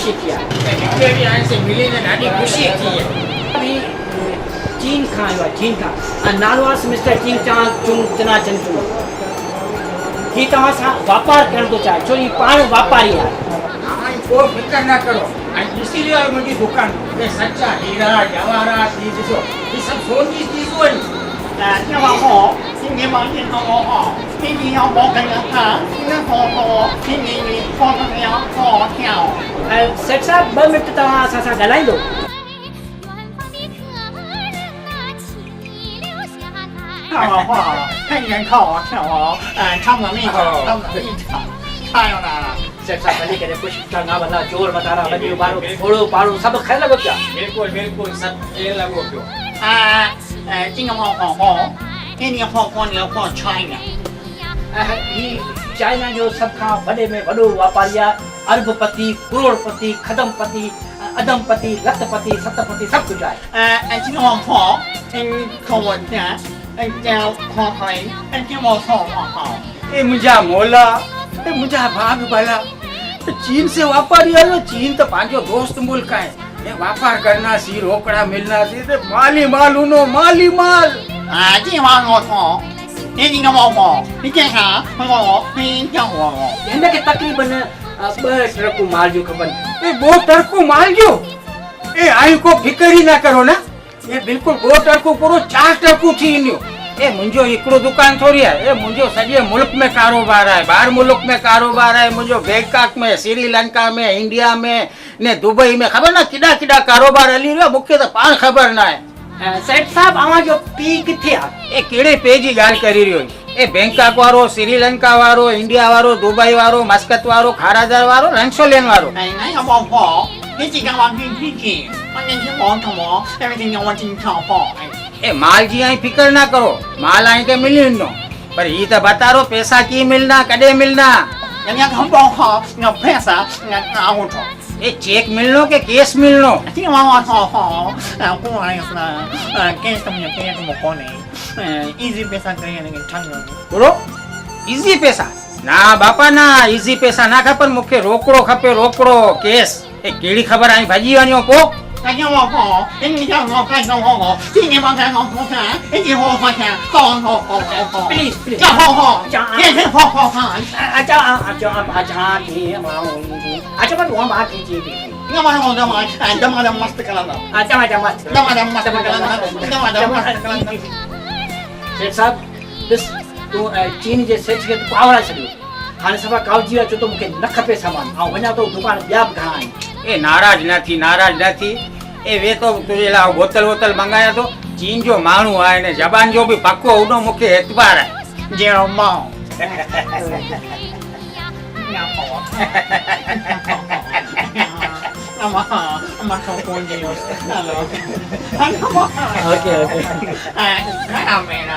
खुशी किया मुझे भी यहाँ से मिली ने ॾाढी खुशी थी है। अभी चीन खां आयो आहे चीन खां नालो आहे मिस्टर चीन चना चंचू ही तव्हां सां वापार करण थो चाहे छो ही पाण वापारी आहे हाँ कोई फिक्र ना करो। ॾिसी लियो आहे मुंहिंजी दुकान ये सच्चा हीरा जवाहरात ये ॾिसो ये सब सोन जी चीज़ूं आहिनि। 那往后，今年往前头往后，今年要往跟着看，那好好，今年你放个要好跳。 सेठ साहब 2 मिंट तव्हां असां सां ॻाल्हाईंदो 跳啊跳，看人跳啊跳啊，唱的那场，唱的那场，唱了。 सेठ साहब भली करे कुझु चङा भला जोर वधारा वॾी वारो थोरो पाड़ो सभु खाए लॻो पिया बिल्कुलु बिल्कुलु सभु ॾियणु लॻो पियो। 这个往后，今年放过年放 China。 ही चाइना जो सब खां वॾे में वॾो वापारी आहे अरबपति करोड़पति खदमपति अदमपति लखपति सतपति सभु कुझु आहे 这个往后，看我家，这看看，这往后往后。 ए मुंहिंजा मोला ए मुंहिंजा भाग भला चीन से वापारी आयो चीन तो पंहिंजो दोस्त मुल्क आहे ए वापार करना सी रोकड़ा मिलना सी ते माली माल उनो माली माल 这往后头，这个往后，你看看，我，你叫我。 हिनखे तक़रीबन 2 ट्रकूं माल जूं खपनि ए बो टरको माल जो ए आई को फिकर ही ना करो ना ए बिल्कुल बो टरको पूरो 4 टरको थी इंडियो ए मुंहिंजो हिकिड़ो दुकान थोड़ी आहे ए मुंहिंजो सॼे मुल्क में कारोबार आहे ॿाहिरि मुल्क में कारोबार आहे मुंहिंजो बैंकॉक में श्रीलंका में इंडिया में ने दुबई में ख़बर ना केॾा केॾा कारोबार हली रहियो मूंखे त पाण ख़बर न आहे। सेठ साहब अव्हांजो पीउ किथे आहे ए कहिड़े पे जी ॻाल्हि करी रहियो ए बैंकॉक वारो श्रीलंका वारो इंडिया वारो दुबई वारो मस्कत वारो खारादर वारो रंगसोलेन वारो 那要往后，你这个往进去，我那些往什么，那个要往进跳跑。 ए माल जी आई फिकर ना करो माल आई के मिली वञो पर ही त बतारो पैसा की मिलना कॾहिं मिलना 人家看不好，要拍啥，人家拿我走。 ए चेक मिलनो के केस मिलनो 这个往后好，过来是啦，给什么给什么好呢？easy 拍啥给那个唱的。 बोलो इजी पैसा ना बापा ना इजी पैसा ना खपन मूंखे रोकड़ो खपे रोकड़ो केस ए कहिड़ी ख़बर आई भॼी वञो पोइ 大家往后，今年叫我看到我，今年往看我看，一年我看，好。 प्लीज प्लीज 叫好好，天天好好看。 अच्छा की अच्छा पर वहाँ बात कीजिए 那么我的妈，这么的 मस्त 干了。 अच्छा मस्त 那么的 मस्त 干了，那么的 मस्त 干了。 सेठ साहब ॾिस तूं चीन जे सेठ खे तूं पावड़ा छॾियो हाणे सफ़ा कावजी वियो छो त मूंखे न खपे सामान ऐं वञा थो दुकान ॿिया बि घणा आहिनि ए नाराज न थी ए वे तो तुंहिंजे लाइ बोतल वोतल मंगाया थो चीन जो माण्हू आहे ने ज़बान जो बि पको हुनो मूंखे एतबार आहे 这样嘛。那么说过年有事了，那么 ओके ओके 哎，看到没了？